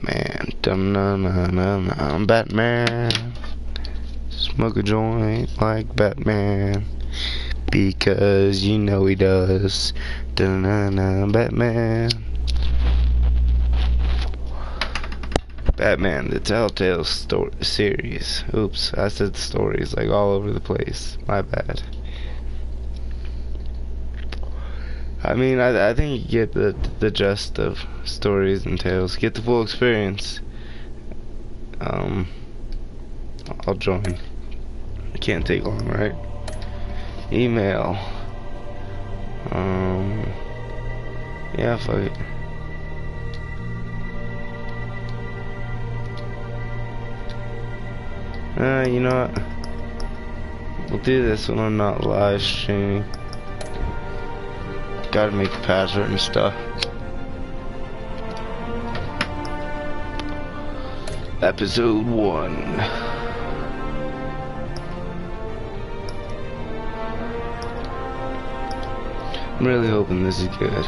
Batman. I'm Batman. Smoke a joint like Batman. Because you know he does. Batman. Batman, the Telltale series. Oops, I said stories like all over the place. My bad. I mean, I think you get the gist of stories and tales. Get the full experience. I'll join. It can't take long, right? Email. Yeah, fuck it. You know what? We'll do this when I'm not live streaming. Gotta make the password and stuff. Episode 1. I'm really hoping this is good.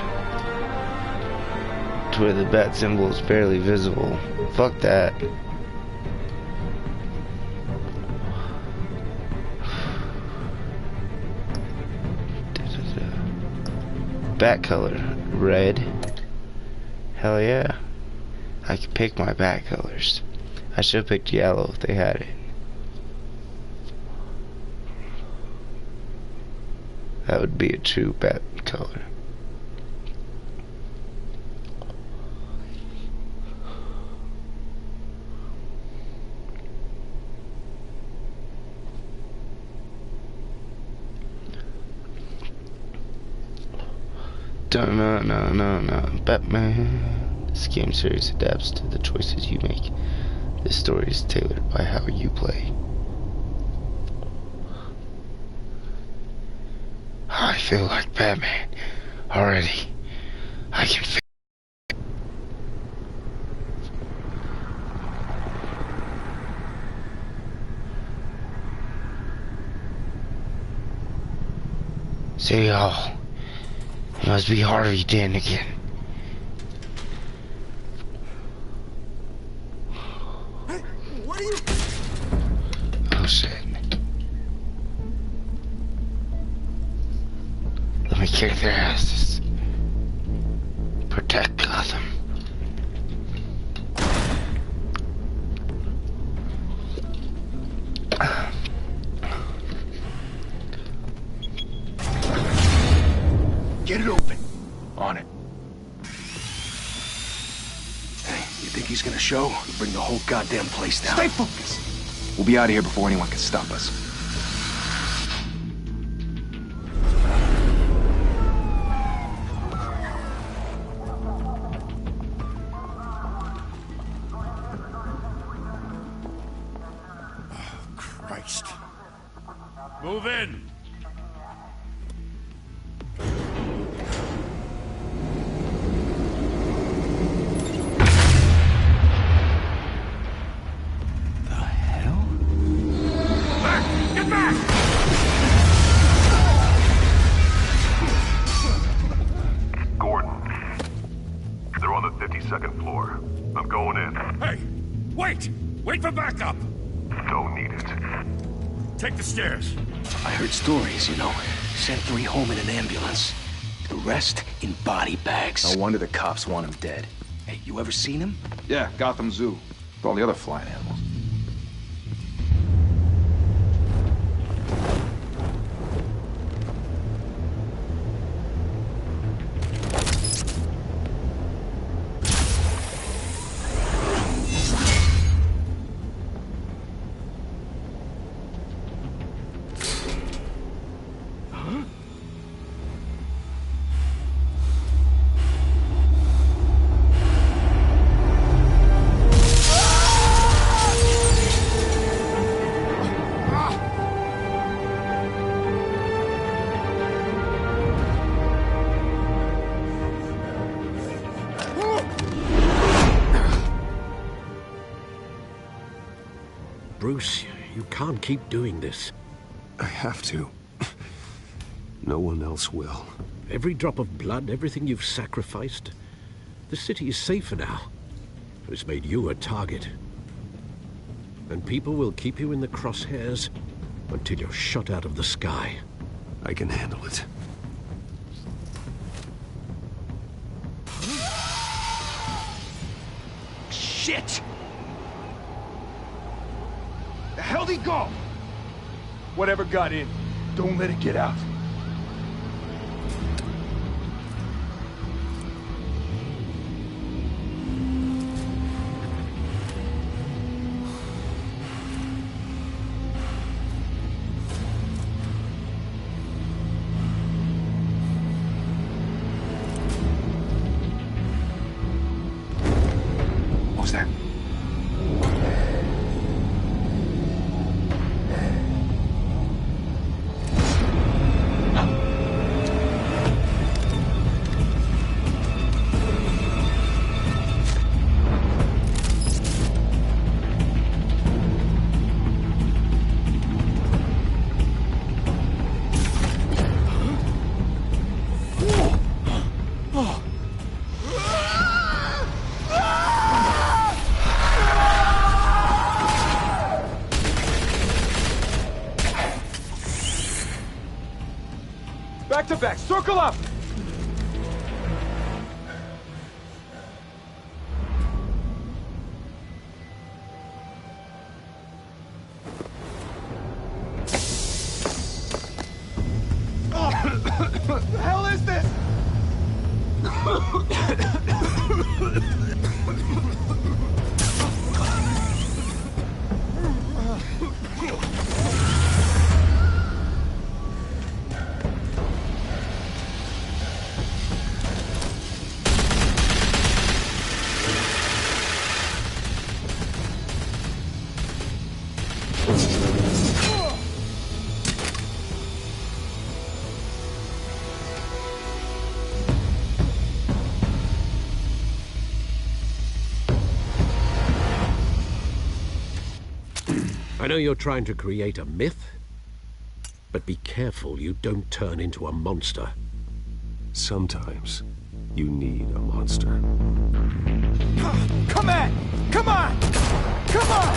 To where the bat symbol is barely visible. Fuck that. Bat color, red. Hell yeah. I can pick my bat colors. I should have picked yellow if they had it. That would be a true bat color. No, Batman. This game series adapts to the choices you make. This story is tailored by how you play. I feel like Batman already. I can feel. Say y'all. It must be Harvey Dent again. Hey, what are you? Oh shit. Let me kick their asses. Protect Gotham. Get it open. On it. Hey, you think he's gonna show? He'll bring the whole goddamn place down. Stay focused. We'll be out of here before anyone can stop us. Oh, Christ. Move in. Second floor. I'm going in. Hey! Wait! Wait for backup! Don't need it. Take the stairs. I heard stories, you know. Sent 3 home in an ambulance. The rest in body bags. No wonder the cops want him dead. Hey, you ever seen him? Yeah, Gotham Zoo. With all the other flying animals. Bruce, you can't keep doing this. I have to. No one else will. Every drop of blood, everything you've sacrificed. The city is safer now. has made you a target. And people will keep you in the crosshairs until you're shot out of the sky. I can handle it. Shit! The hell'd he go? Whatever got in, don't let it get out. What was that? Back to back, circle up! What the hell is this? I know you're trying to create a myth, but be careful you don't turn into a monster. Sometimes you need a monster. Come on! Come on! Come on!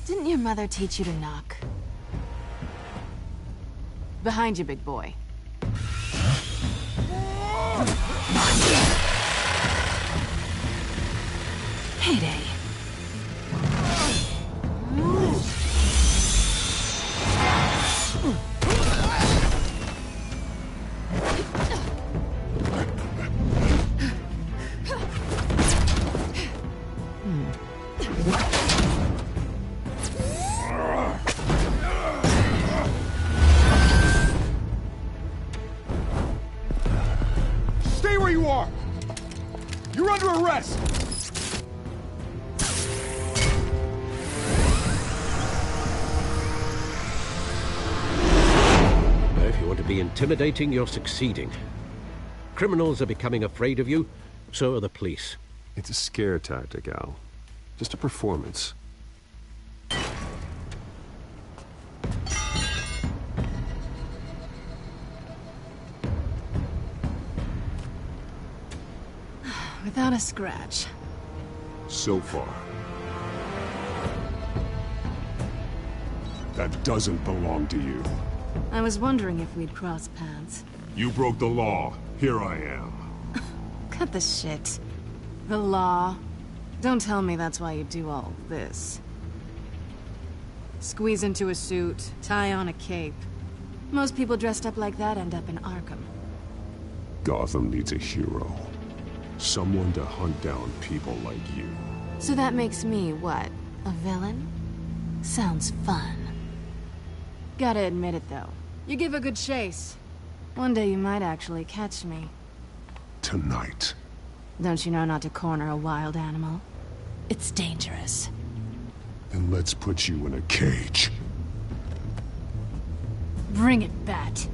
Didn't your mother teach you to knock? Behind you, big boy. Heyday. Stay where you are! You're under arrest! If you want to be intimidating, you're succeeding. Criminals are becoming afraid of you, so are the police. It's a scare tactic, Al. Just a performance. Without a scratch. So far. That doesn't belong to you. I was wondering if we'd cross paths. You broke the law. Here I am. Cut the shit. The law. Don't tell me that's why you do all this. Squeeze into a suit, tie on a cape. Most people dressed up like that end up in Arkham. Gotham needs a hero. Someone to hunt down people like you. So that makes me, what, a villain? Sounds fun. Gotta admit it, though. You give a good chase. One day you might actually catch me. Tonight. Don't you know not to corner a wild animal? It's dangerous. Then let's put you in a cage. Bring it, Bat.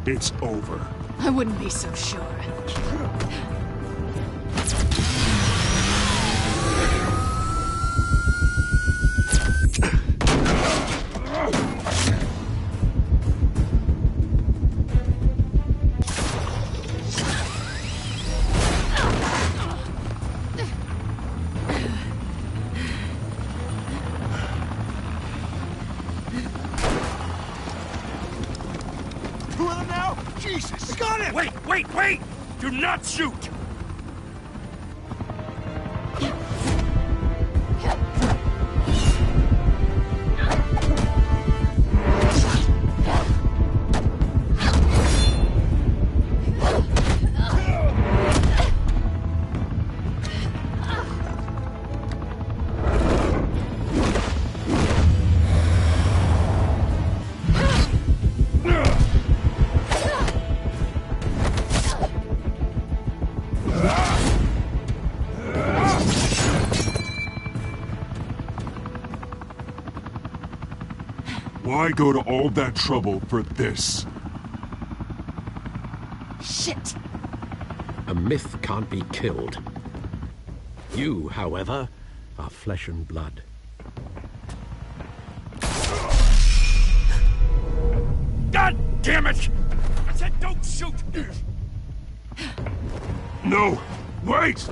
It's over. I wouldn't be so sure. Two of them now? Jesus! I got him! Wait! Do not shoot! Why go to all that trouble for this? Shit! A myth can't be killed. You, however, are flesh and blood. God damn it! I said don't shoot! No! Wait!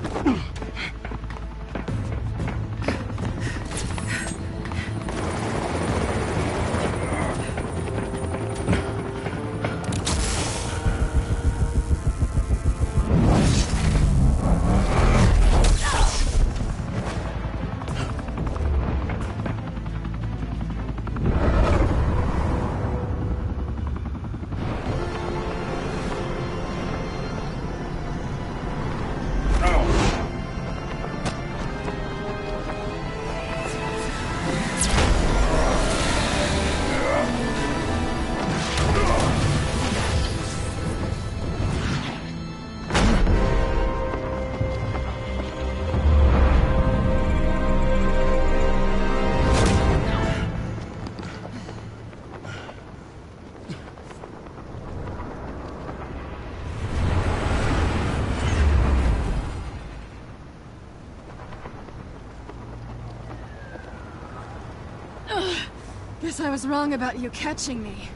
Guess I was wrong about you catching me.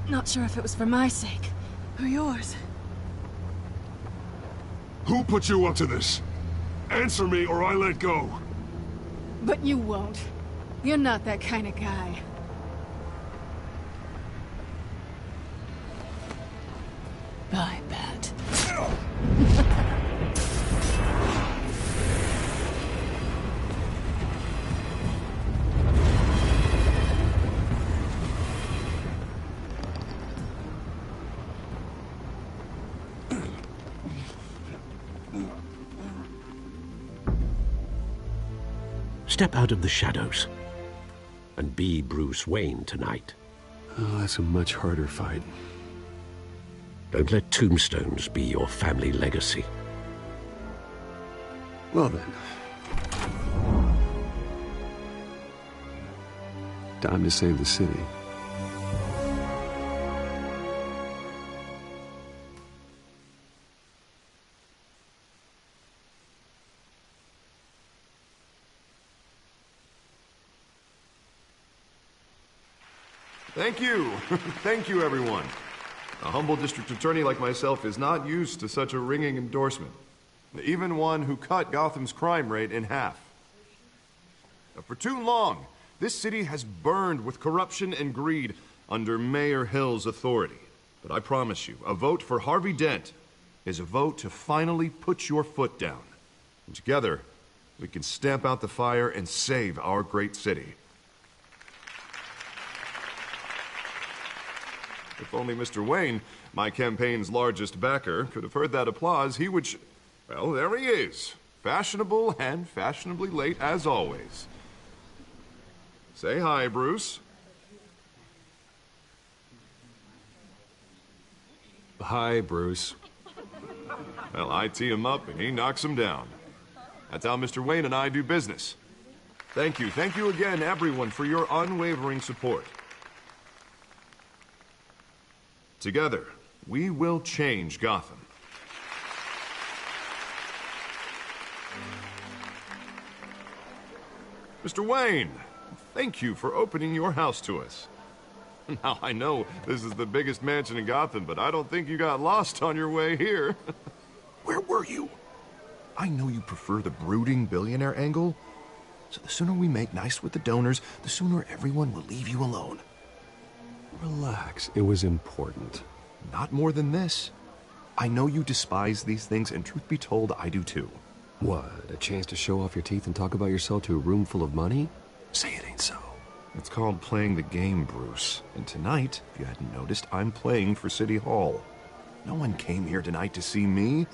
Not sure if it was for my sake, or yours. Who put you up to this? Answer me or I let go. But you won't. You're not that kind of guy. I bet. Step out of the shadows and be Bruce Wayne tonight. Oh, that's a much harder fight. Don't let tombstones be your family legacy. Well then. Time to save the city. Thank you. Thank you, everyone. A humble district attorney like myself is not used to such a ringing endorsement. Even one who cut Gotham's crime rate in half. For too long, this city has burned with corruption and greed under Mayor Hill's authority. But I promise you, a vote for Harvey Dent is a vote to finally put your foot down. And together, we can stamp out the fire and save our great city. If only Mr. Wayne, my campaign's largest backer, could have heard that applause, he would well, there he is. Fashionable and fashionably late as always. Say hi, Bruce. Hi, Bruce. Well, I tee him up and he knocks him down. That's how Mr. Wayne and I do business. Thank you again, everyone, for your unwavering support. Together, we will change Gotham. Mr. Wayne, thank you for opening your house to us. Now, I know this is the biggest mansion in Gotham, but I don't think you got lost on your way here. Where were you? I know you prefer the brooding billionaire angle, so the sooner we make nice with the donors, the sooner everyone will leave you alone. Relax, it was important. Not more than this. I know you despise these things, and truth be told, I do too. What, a chance to show off your teeth and talk about yourself to a room full of money? Say it ain't so. It's called playing the game, Bruce. And tonight, if you hadn't noticed, I'm playing for City Hall. No one came here tonight to see me.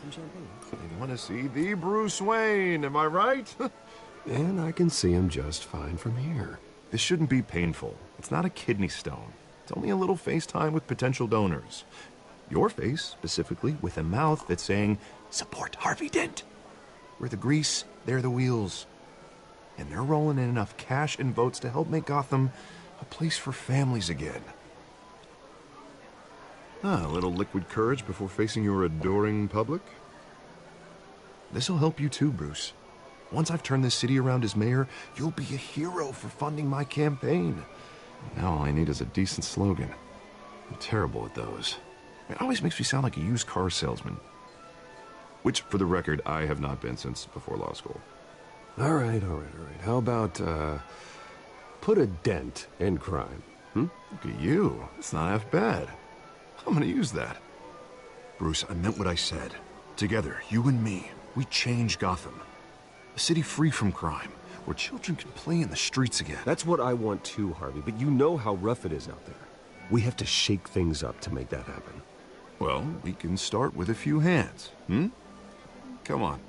They want to see the Bruce Wayne, am I right? And I can see him just fine from here. This shouldn't be painful. It's not a kidney stone. It's only a little FaceTime with potential donors. Your face, specifically, with a mouth that's saying, support Harvey Dent. We're the grease, they're the wheels. And they're rolling in enough cash and votes to help make Gotham a place for families again. A little liquid courage before facing your adoring public. This'll help you too, Bruce. Once I've turned this city around as mayor, you'll be a hero for funding my campaign. Now all I need is a decent slogan. I'm terrible at those. It always makes me sound like a used car salesman. Which, for the record, I have not been since before law school. All right. How about, put a dent in crime, Look at you. It's not half bad. I'm gonna use that. Bruce, I meant what I said. Together, you and me, we change Gotham. A city free from crime, where children can play in the streets again. That's what I want too, Harvey, but you know how rough it is out there. We have to shake things up to make that happen. Well, we can start with a few hands, Come on.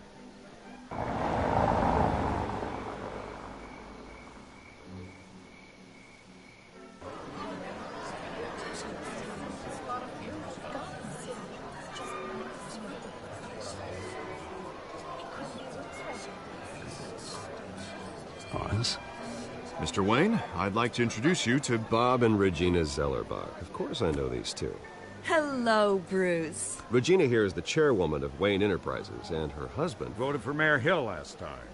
Pause. Mr. Wayne, I'd like to introduce you to Bob and Regina Zellerbach. Of course I know these two. Hello, Bruce. Regina here is the chairwoman of Wayne Enterprises, and her husband Voted for Mayor Hill last time.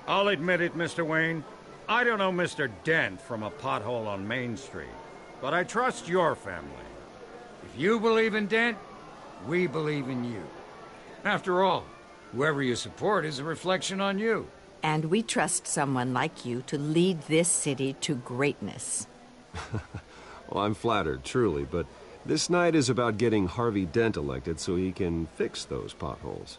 I'll admit it, Mr. Wayne. I don't know Mr. Dent from a pothole on Main Street, but I trust your family. If you believe in Dent, we believe in you. After all, whoever you support is a reflection on you. And we trust someone like you to lead this city to greatness. Well, I'm flattered, truly, but this night is about getting Harvey Dent elected so he can fix those potholes.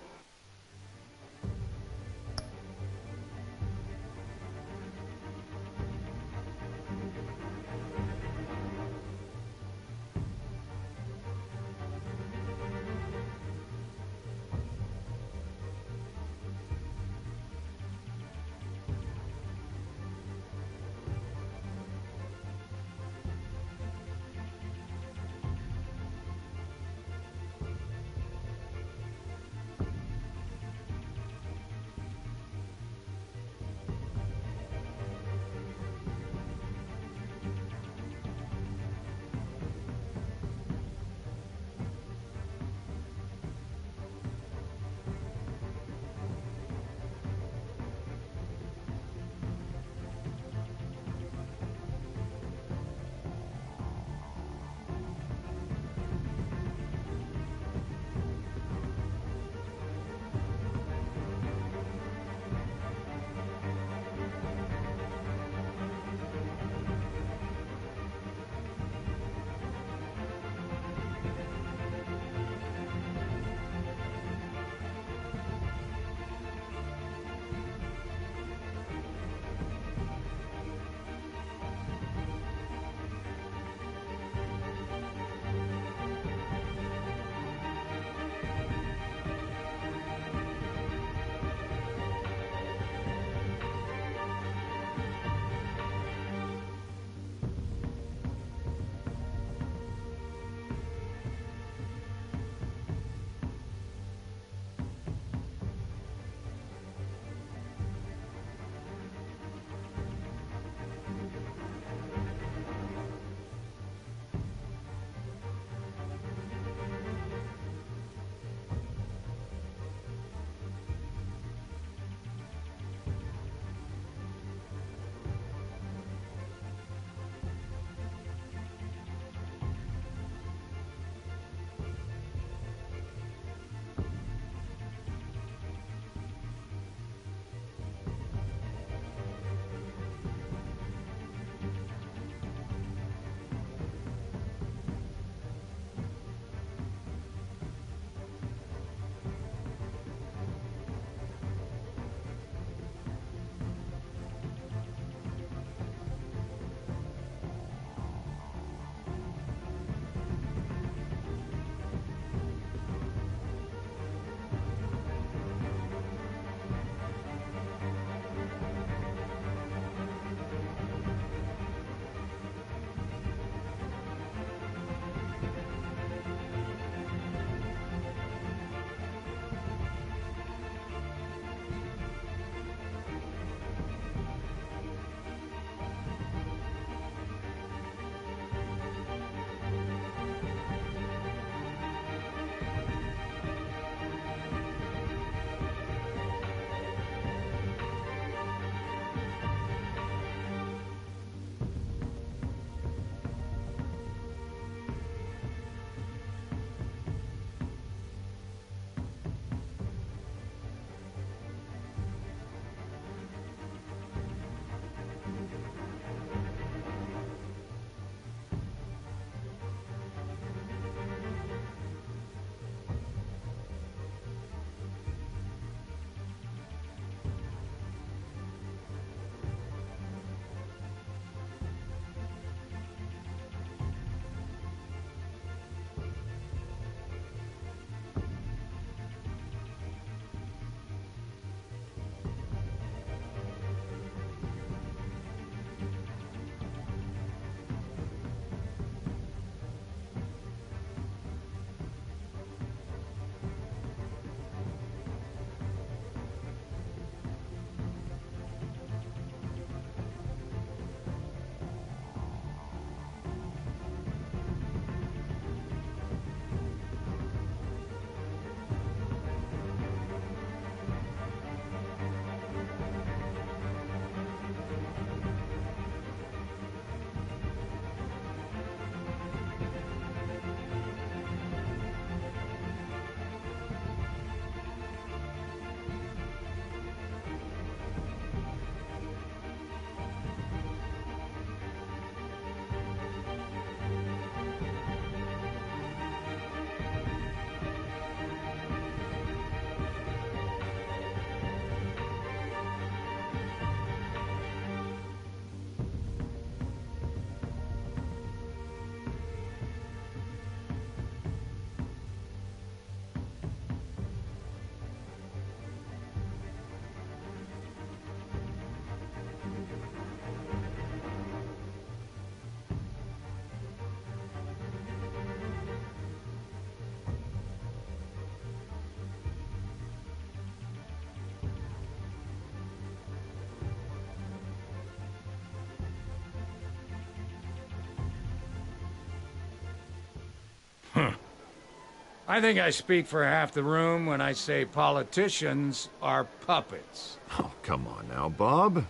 I think I speak for half the room when I say politicians are puppets. Oh, come on now, Bob.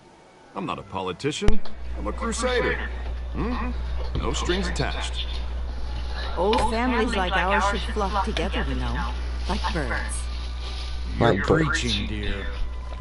I'm not a politician. I'm a crusader. No strings attached. Old families like ours should flock together, you know, like birds. You're Like preaching, dear.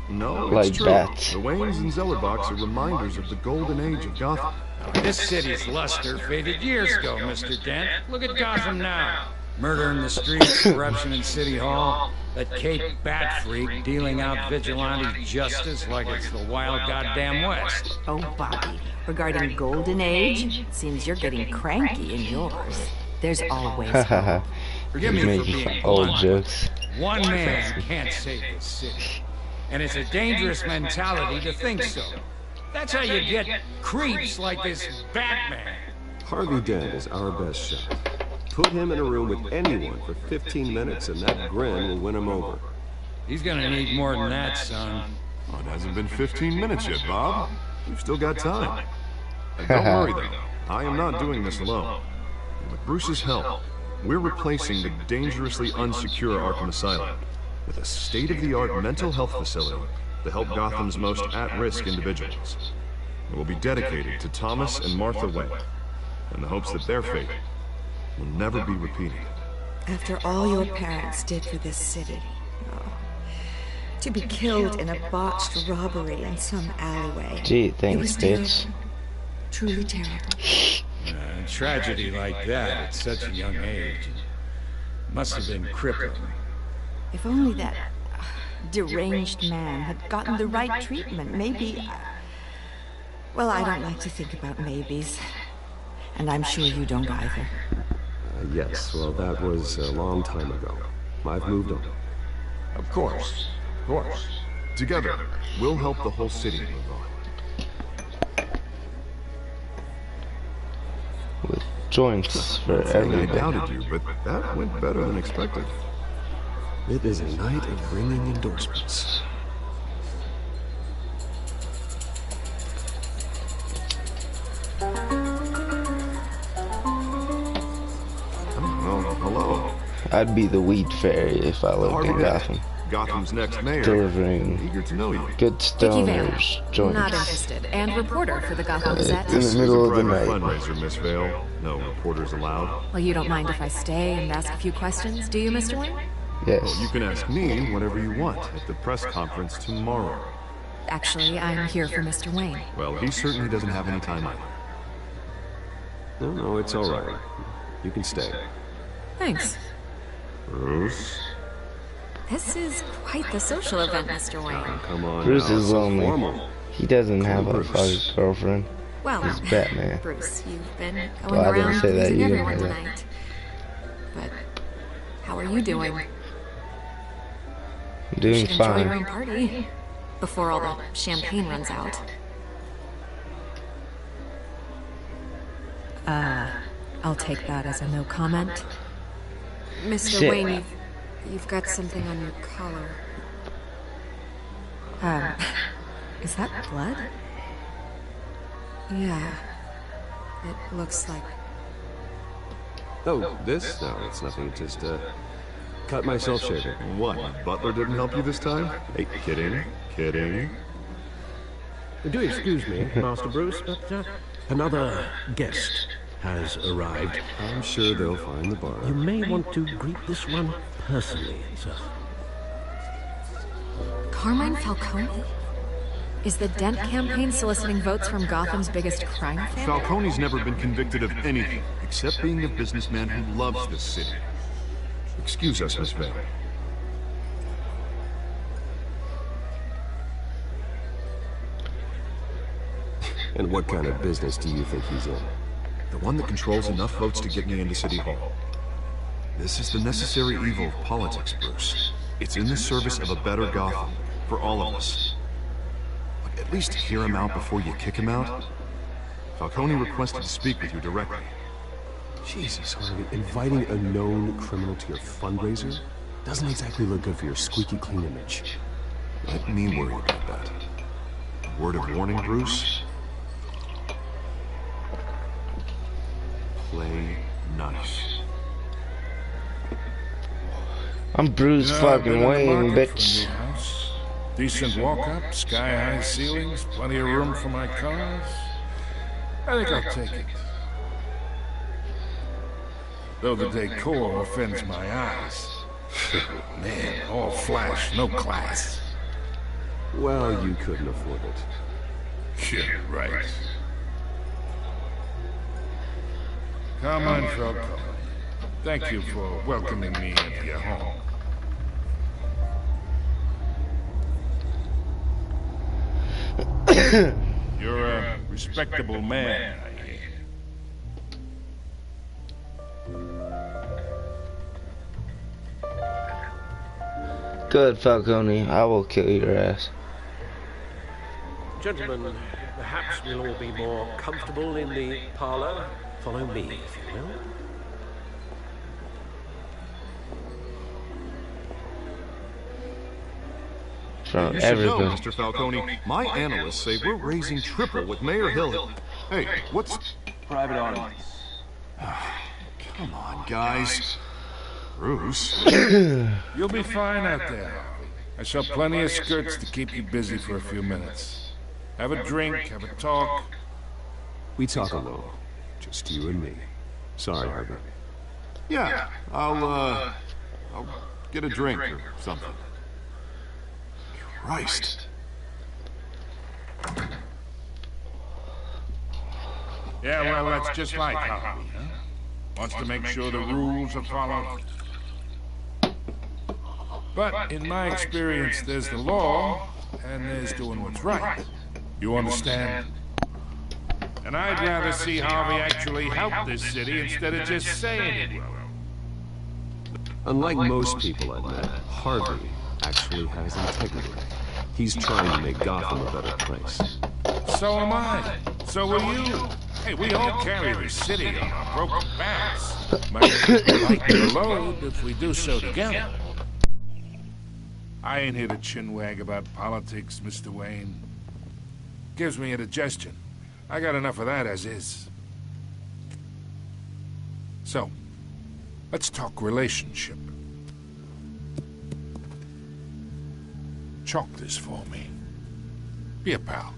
No, it's Like true. bats. The Waynes and Zellerbachs are reminders of the golden age of Gotham. This city's luster faded years ago, Mr. Dent. Look at Gotham now. Murder in the streets, corruption in City Hall, that Cape Bat freak dealing out vigilante justice like it's the wild goddamn West. Oh, Bobby, regarding Golden Age, it seems you're getting cranky in yours. There's always hope. Forgive me for Making being old blunt. jokes. One man can't save the city. And it's a dangerous mentality to think so. That's how you get creeps like this Batman. Harvey Dent is our best shot. Put him in a room with anyone for 15 minutes and that grin will win him over. He's gonna need more than that, son. Oh, it hasn't been 15 minutes yet, Bob. We've still got time. And don't worry, though. I am not doing this alone. With Bruce's help, we're replacing the dangerously unsecure Arkham Asylum with a state-of-the-art mental health facility to help Gotham's most at-risk individuals. It will be dedicated to Thomas and Martha Wayne, in the hopes that their fate will never be repeated. After all your parents did for this city, to be killed in a botched robbery in some alleyway. Gee, It thanks, was bitch. terrible. Truly terrible. A tragedy like that at such a young age must have been crippling. If only that deranged man had gotten the right treatment, maybe... Well, I don't like to think about maybes. And I'm sure you don't either. Yes, well, that was a long time ago. I've moved on. Of course. Of course. Together, we'll help the whole city move on. With joints for I everybody. doubted you, but that went better than expected. It is a night of ringing endorsements. Oh, hello. I'd be the weed fairy if I lived in Harvey Dent, Gotham. Gotham's next mayor. Delivering Eager to know you. good stoners Not joints interested. And reporter for the Gotham in Gazette. the This is middle a of the private night. fundraiser, Miss Vale. No reporters allowed. Well, you don't mind if I stay and ask a few questions, do you, Mr. Wayne? Yes. You can ask me whatever you want at the press conference tomorrow. Actually, I'm here for Mr. Wayne. Well, he certainly doesn't have any time either. No, it's all right. You can stay. Thanks. Bruce? This is quite the social event, Mr. Wayne. Come on Bruce now, is it's so lonely. formal. He doesn't have a Bruce. fucking girlfriend. Well, He's Batman. Bruce, you've been going Well, I didn't around say that, pleasing you didn't everyone say that. tonight. But how are you doing? I'm doing You should enjoy your fine. own party before all the champagne runs out. I'll take that as a no comment. Mr. Shit. Wayne, you've got something on your collar. Is that blood? Yeah. It looks like... Oh, this? No, it's nothing. Just, cut myself shaving. What? Butler didn't help you this time? Hey, kidding. Kidding. Do excuse me, Master Bruce, but another guest has arrived. I'm sure they'll find the bar. You may want to greet this one personally, sir. Carmine Falcone? Is the Dent campaign soliciting votes from Gotham's biggest crime family? Falcone's never been convicted of anything except being a businessman who loves this city. Excuse us, Miss Vale. And what kind of business do you think he's in? The one that controls enough votes to get me into City Hall. This is the necessary evil of politics, Bruce. It's in the service of a better Gotham, for all of us. But at least hear him out before you kick him out. Falcone requested to speak with you directly. Jesus, Harvey, inviting a known criminal to your fundraiser doesn't exactly look good for your squeaky clean image. Let me worry about that. Word of warning, Bruce? Play nice. I'm Bruce fucking Wayne, bitch. Decent walk-up, sky-high ceilings, plenty of room for my cars. I think I'll take it. Though the decor offends my eyes. Man, all flash, no class. Well, you couldn't afford it. Yeah, right. Carmine Falcone, thank you for welcoming me into your home. You're a respectable man, I hear. Good, Falcone. I will kill your ass. Gentlemen, perhaps we'll all be more comfortable in the parlor. Follow me, if you will. From You should know, everybody. Mr. Falcone, my analysts say we're raising triple with Mayor Hill. Hey, what's... Private audience. Come on, guys. Bruce. You'll be fine out there. I saw plenty of skirts to keep you busy for a few minutes. Have a drink, have a talk. We talk alone. Just you and me. Sorry, Harvey. Yeah, I'll get a drink or something. Christ. Yeah, well, that's just like Harvey, huh? Wants to make sure the rules are followed. But in my experience, there's the law, and there's doing what's right. You understand? And I'd rather see Harvey actually help this city instead of just saying it will. Unlike most people I've met, Harvey actually has integrity. He's trying to make Gotham a better place. So am I. So will you. Hey, we all carry the city on our broken backs. Might lighten the load if we do so together. I ain't here to chinwag about politics, Mr. Wayne. Gives me indigestion. I got enough of that as is. So, let's talk relationship. Chalk this for me. Be a pal.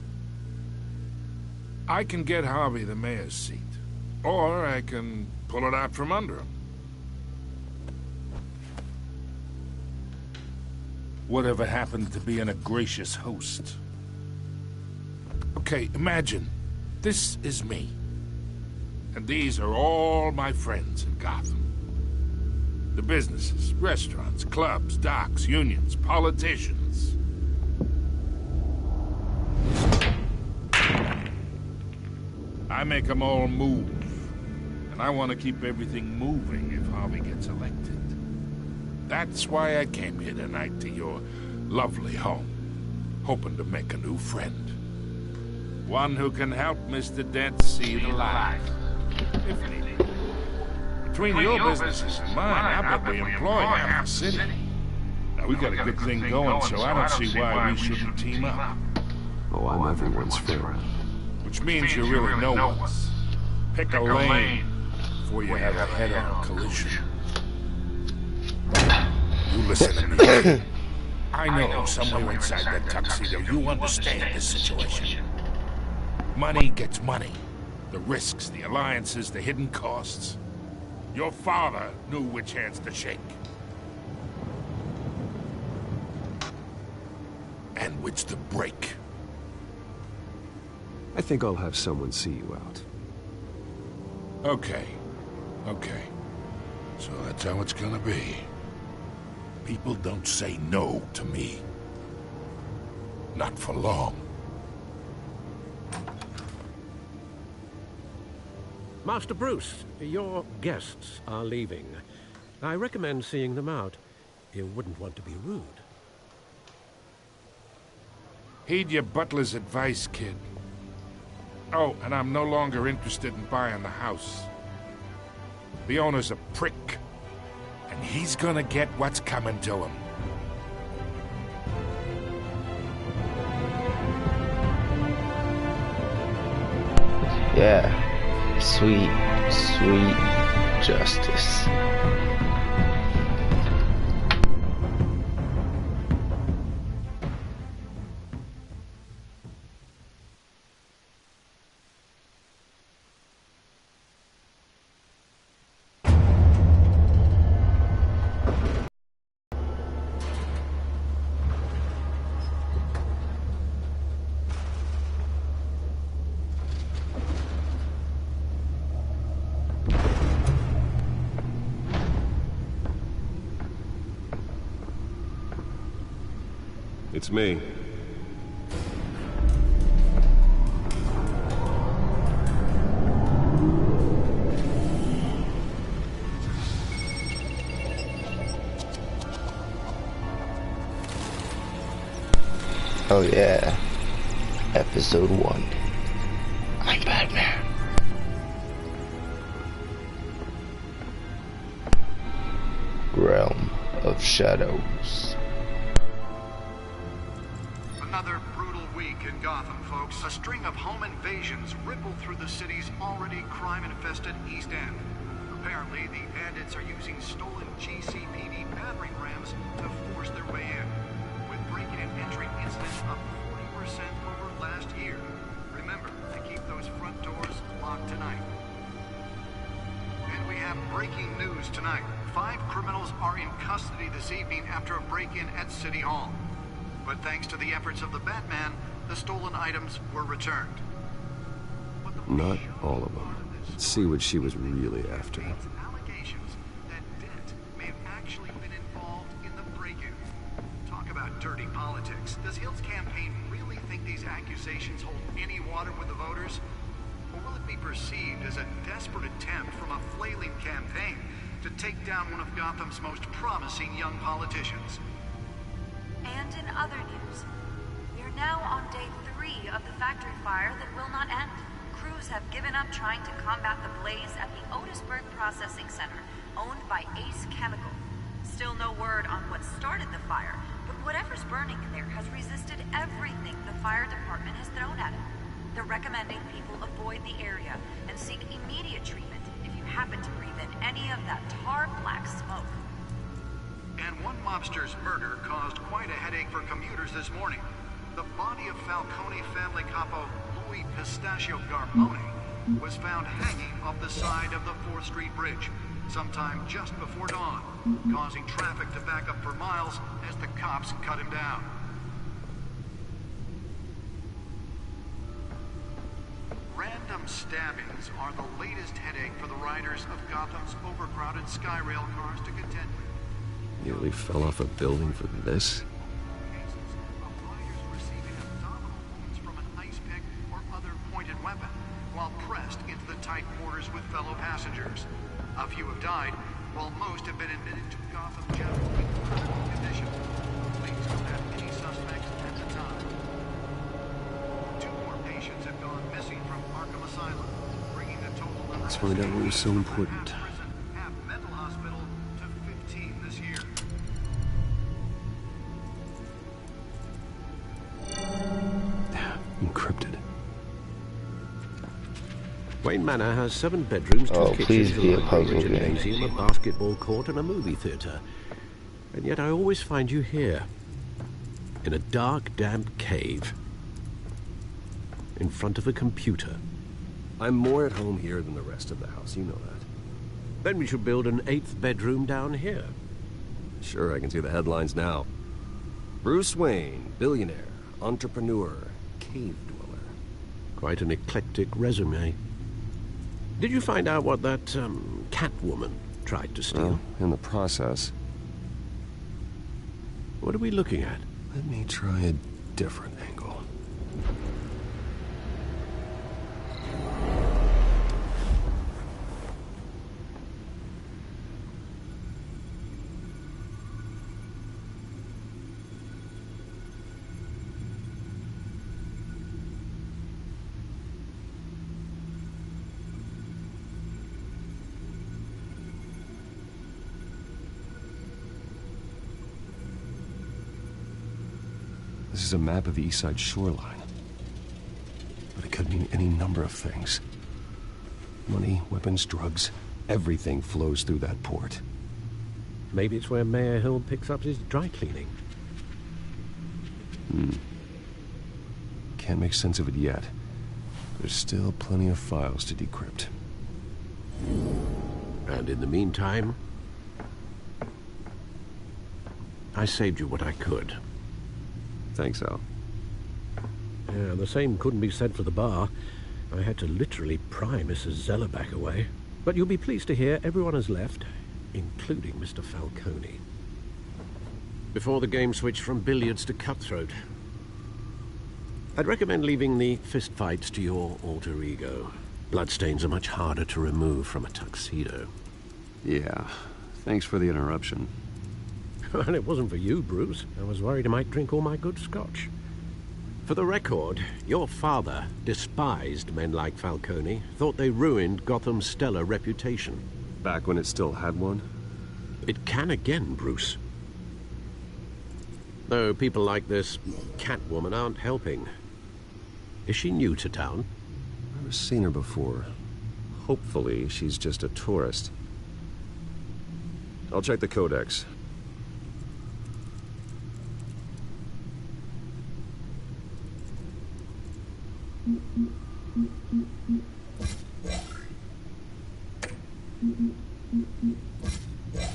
I can get Harvey the mayor's seat, or I can pull it out from under him. Whatever happened to being a gracious host? Okay, imagine, this is me. And these are all my friends in Gotham. The businesses, restaurants, clubs, docks, unions, politicians. I make them all move. And I want to keep everything moving if Harvey gets elected. That's why I came here tonight to your lovely home, hoping to make a new friend. One who can help Mr. Dent see the light, if needed. Between your businesses and mine, I bet we employ half the city. Now, we got a good thing going, so I don't see why we shouldn't team up. Oh, I'm everyone's friend. Which means you're really no one's. Pick a lane before you have a head-on collision. You listen to me. I know somewhere inside that tuxedo you understand this situation. Money gets money. The risks, the alliances, the hidden costs. Your father knew which hands to shake. And which to break. I think I'll have someone see you out. Okay. So that's how it's gonna be. People don't say no to me. Not for long. Master Bruce, your guests are leaving. I recommend seeing them out. You wouldn't want to be rude. Heed your butler's advice, kid. Oh, and I'm no longer interested in buying the house. The owner's a prick. And he's gonna get what's coming to him. Yeah. Sweet, sweet justice. It's me. Oh yeah. Episode 1. I'm Batman. Realm of Shadows. Another brutal week in Gotham, folks. A string of home invasions rippled through the city's already crime-infested East End. Apparently, the bandits are using stolen GCPD battering rams to force their way in, with break-in and entry incidents up 40% over last year. Remember to keep those front doors locked tonight. And we have breaking news tonight. 5 criminals are in custody this evening after a break-in at City Hall. But thanks to the efforts of the Batman, the stolen items were returned. Not all of them. Let's see what she was really after. Allegations that Dent may have actually been involved in the break-in. Talk about dirty politics. Does Hill's campaign really think these accusations hold any water with the voters? Or will it be perceived as a desperate attempt from a flailing campaign to take down one of Gotham's most promising young politicians? And in other news, we're now on day 3 of the factory fire that will not end. Crews have given up trying to combat the blaze at the Otisburg Processing Center, owned by Ace Chemical. Still no word on what started the fire, but whatever's burning in there has resisted everything the fire department has thrown at it. They're recommending people avoid the area and seek immediate treatment if you happen to breathe in any of that tar black smoke. And one mobster's murder caused quite a headache for commuters this morning. The body of Falcone family capo Louis Pistachio Garbone was found hanging off the side of the 4th Street Bridge sometime just before dawn, causing traffic to back up for miles as the cops cut him down. Random stabbings are the latest headache for the riders of Gotham's overcrowded Skyrail cars to contend with. Nearly fell off a building for this? Cases of riders receiving abdominal wounds from an ice pick or other pointed weapon while pressed into the tight quarters with fellow passengers. A few have died, while most have been admitted to Gotham General in critical condition. Police don't have any suspects at the time. 2 more patients have gone missing from Arkham Asylum, bringing the total number. Let's find out what was so important. Half mental hospital to 15 this year. Encrypted. Wayne Manor has 7 bedrooms, 2 please kitchens, be a a puzzle library, a game. gymnasium, a basketball court, and a movie theatre. And yet I always find you here, in a dark, damp cave, in front of a computer. I'm more at home here than the rest of the house, you know that. Then we should build an 8th bedroom down here. Sure, I can see the headlines now. Bruce Wayne, billionaire, entrepreneur, cave dweller. Quite an eclectic resume. Did you find out what that, Catwoman tried to steal? Well, in the process. What are we looking at? Let me try a different angle. This is a map of the East Side shoreline. But it could mean any number of things. Money, weapons, drugs, everything flows through that port. Maybe it's where Mayor Hill picks up his dry cleaning. Can't make sense of it yet. There's still plenty of files to decrypt. And in the meantime, I saved you what I could. Thanks, Al. Yeah, the same couldn't be said for the bar. I had to literally pry Mrs. Zellerback away. But you'll be pleased to hear everyone has left, including Mr. Falcone. before the game switched from billiards to cutthroat. I'd recommend leaving the fistfights to your alter ego. Bloodstains are much harder to remove from a tuxedo. Yeah, thanks for the interruption. Well, it wasn't for you, Bruce. I was worried I might drink all my good scotch. For the record, your father despised men like Falcone, thought they ruined Gotham's stellar reputation. Back when it still had one? It can again, Bruce. Though people like this Catwoman aren't helping. Is she new to town? I've never seen her before. Hopefully, she's just a tourist. I'll check the codex.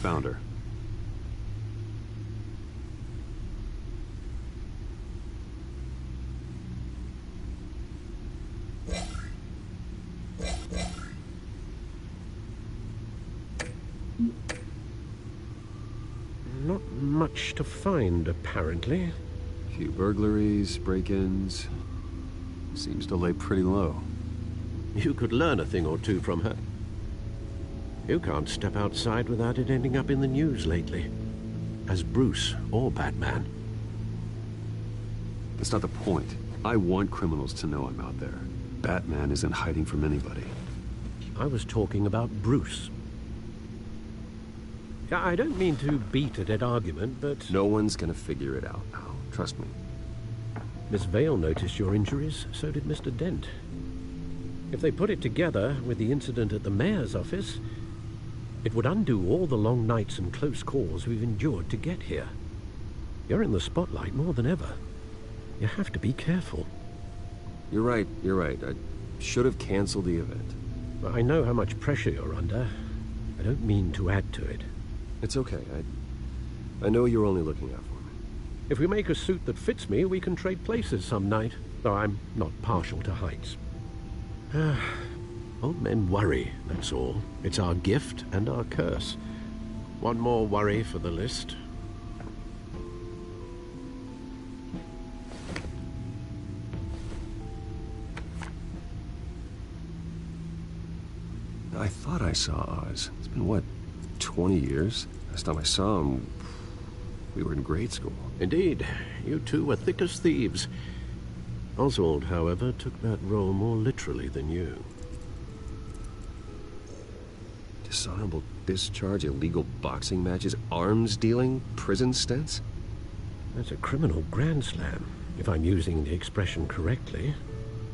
Found her. Not much to find, apparently. Few burglaries, break-ins. Seems to lay pretty low. You could learn a thing or two from her. You can't step outside without it ending up in the news lately. As Bruce or Batman. That's not the point. I want criminals to know I'm out there. Batman isn't hiding from anybody. I was talking about Bruce. I don't mean to beat a dead argument, but... No one's gonna figure it out now. Trust me. Miss Vale noticed your injuries, so did Mr. Dent. If they put it together with the incident at the mayor's office, it would undo all the long nights and close calls we've endured to get here. You're in the spotlight more than ever. You have to be careful. You're right. I should have canceled the event. I know how much pressure you're under. I don't mean to add to it. It's okay. I know you're only looking out for me. If we make a suit that fits me, we can trade places some night, though I'm not partial to heights. Old men worry, that's all. It's our gift and our curse. One more worry for the list. I thought I saw Oz. It's been, what, 20 years? Last time I saw him, we were in grade school. Indeed. You two were thick as thieves. Oswald, however, took that role more literally than you. Dishonorable discharge, illegal boxing matches, arms dealing, prison stints? That's a criminal grand slam, if I'm using the expression correctly.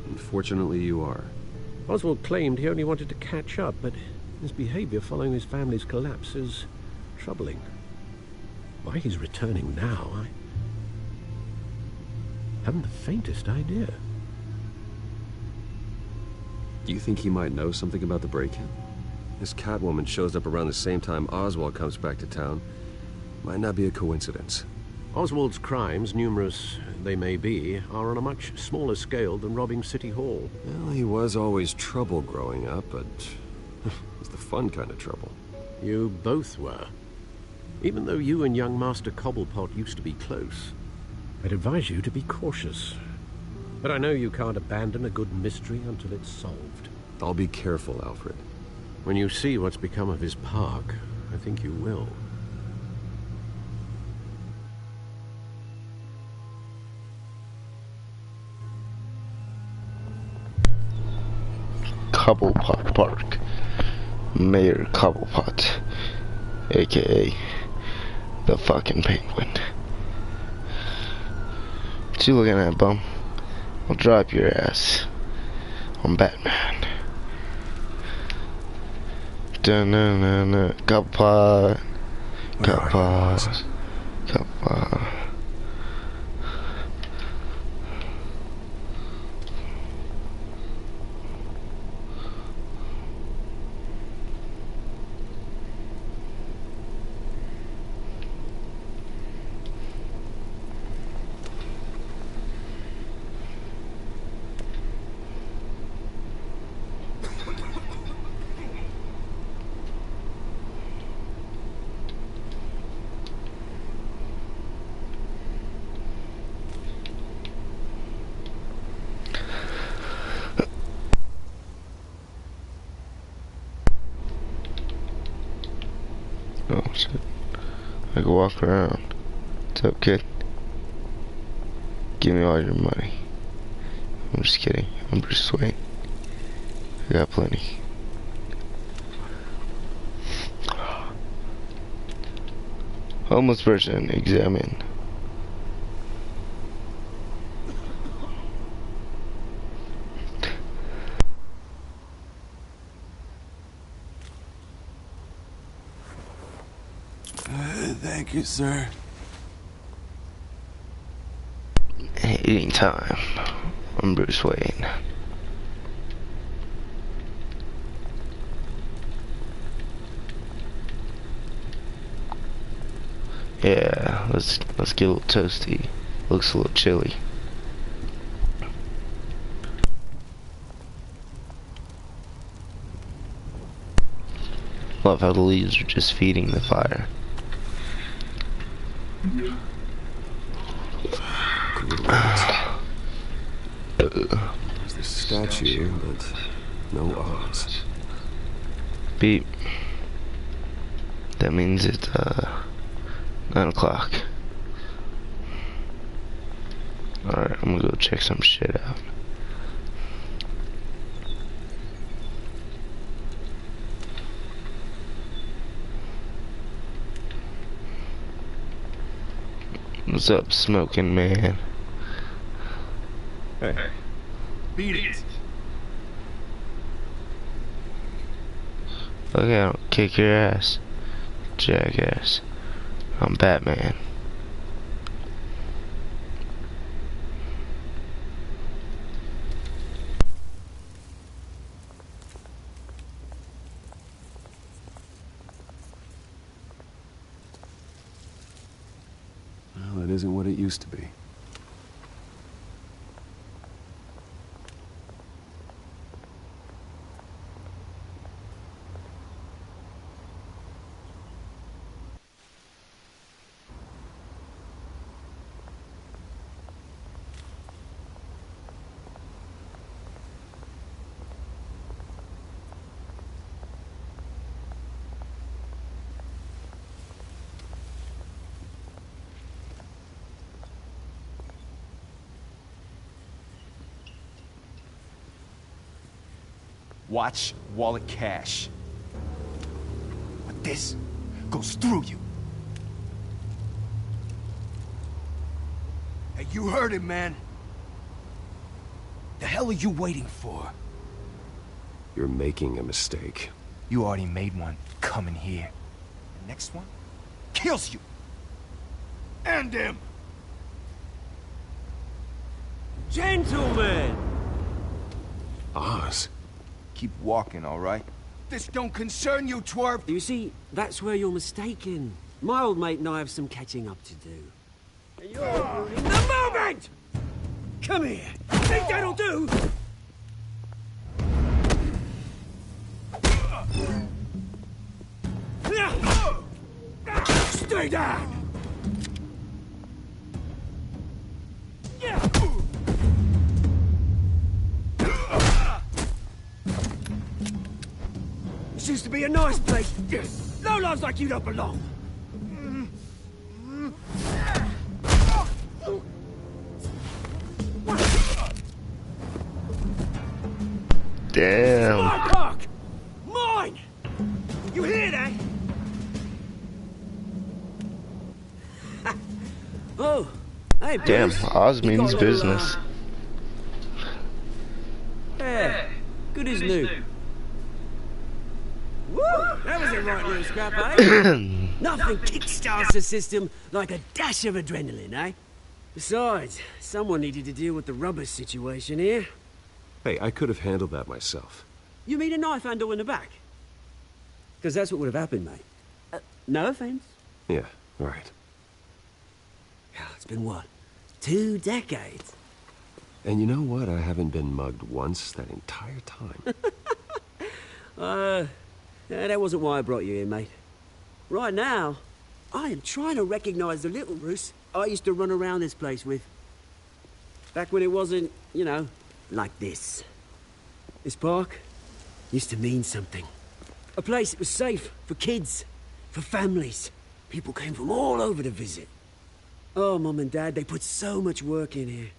Unfortunately, you are. Oswald claimed he only wanted to catch up, but his behavior following his family's collapse is troubling. Why he's returning now, I haven't the faintest idea. You think he might know something about the break-in? This Catwoman shows up around the same time Oswald comes back to town. Might not be a coincidence. Oswald's crimes, numerous they may be, are on a much smaller scale than robbing City Hall. Well, he was always trouble growing up, but it's the fun kind of trouble. You both were. Even though you and young Master Cobblepot used to be close, I'd advise you to be cautious. But I know you can't abandon a good mystery until it's solved. I'll be careful, Alfred. When you see what's become of his park, I think you will. Cobblepot Park. Mayor Cobblepot, aka the fucking Penguin. What you looking at, bum? I'll drop your ass. I'm Batman. Dun-dun-dun-dun. Cobblepot. Cobblepot. Cobblepot. Oh shit. I can walk around. What's up, kid? Give me all your money. I'm just kidding. I'm Bruce Wayne. I got plenty. Homeless person, examine. Thank you, sir. Eating time. I'm Bruce Wayne. Yeah, let's get a little toasty. Looks a little chilly. Love how the leaves are just feeding the fire. There's this statue, but no Oz. Beep. That means it's 9 o'clock. Alright, I'm gonna go check some shit out. What's up, smoking man? Hey. Beat it. Okay, I'll kick your ass, jackass. I'm Batman. Well, it isn't what it used to be. Watch wallet cash. But this goes through you. Hey, you heard it, man. The hell are you waiting for? You're making a mistake. You already made one coming here. The next one kills you. And him. Gentlemen! Oz? Keep walking, all right? This don't concern you, twerp! You see, that's where you're mistaken. My old mate and I have some catching up to do. And you're ruining the moment! Come here! Think that'll do? Stay down! This used to be a nice place. No lives like you don't belong. Damn. My park! Mine! You hear that? Oh, hey, Damn, Bruce. Oz You means got a little, business. Yeah, good as new. Woo! That was a right little scrap, eh? Nothing kickstarts the system like a dash of adrenaline, eh? Besides, someone needed to deal with the rubber situation here. Hey, I could have handled that myself. You mean a knife handle in the back? Because that's what would have happened, mate. No offense. Yeah, right. It's been what? 2 decades? And you know what? I haven't been mugged once that entire time. That wasn't why I brought you here, mate. Right now, I am trying to recognize the little Bruce I used to run around this place with. Back when it wasn't, you know, like this. This park used to mean something. A place that was safe for kids, for families. People came from all over to visit. Oh, Mum and Dad, they put so much work in here.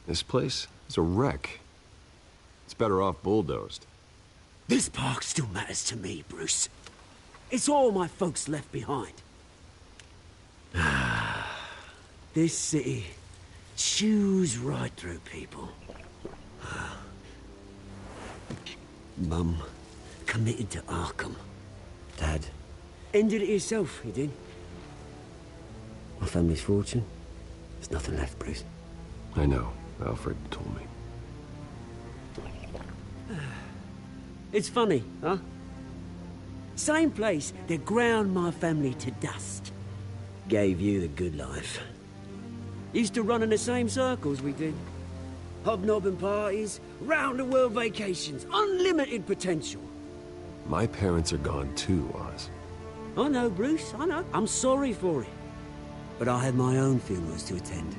This place is a wreck. It's better off bulldozed. This park still matters to me, Bruce. It's all my folks left behind. This city chews right through people. Mum committed to Arkham. Dad ended it himself, he did. My family's fortune, there's nothing left, Bruce. I know. Alfred told me. It's funny, huh? Same place that ground my family to dust. Gave you the good life. Used to run in the same circles we did. Hobnobbing parties, round-the-world vacations, unlimited potential. My parents are gone too, Oz. I know, Bruce, I know. I'm sorry for it. But I had my own funerals to attend.